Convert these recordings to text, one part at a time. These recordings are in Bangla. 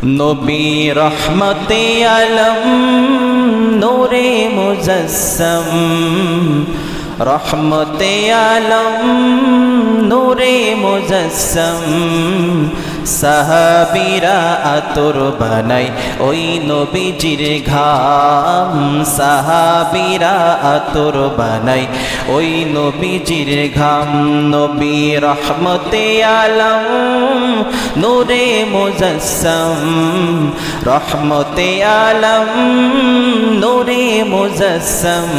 নবী রহমতে আলম নূরে মুজাসসাম, রহমতে আলম নূরে মুজাসসাম। সাহাবীরা আতর বানাই ওই নবীজির ঘাম, সাহাবীরা আতর বানাই ওই নবীজির ঘাম। নবী রহমতে আলম নূরে মুজাসসাম, রহমতে আলম নূরে মুজাসসাম।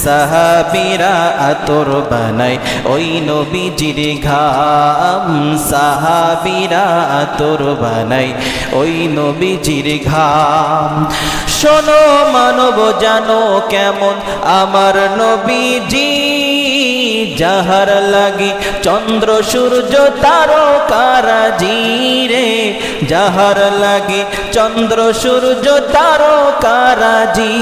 সাহাবীরা আতর বানাই ওই নবীজির ঘাম, সাহাবীরা আতর বানাই ওই নবীজির ঘাম। শোনো মানব জানো কেমন আমার নবীজি, যাহার লাগি চন্দ্র সূর্য তারকারাজি রে, যাহার লাগি চন্দ্র সূর্য তারকারাজি।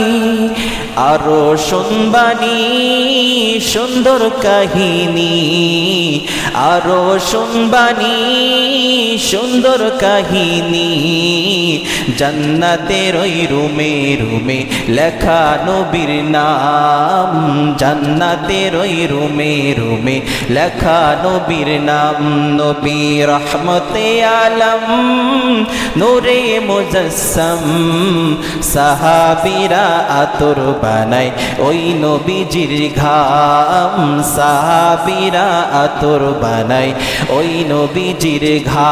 আরো শুনবানি সুন্দর কাহিনী, আরো শুনবানি সুন্দর কাহিনী। জান্নাতের ওই রুমে রুমে লেখা নবীর নাম, জান্নাতের ওই রুমে রুমে লেখা নবীর নাম। নবী রহমতে আলম নূরে মুজাসসাম, সাহাবীরা আতর বানাই ওই নবীজির ঘাম, সাহাবীরা আতর বানাই ওই নবীজির ঘাম।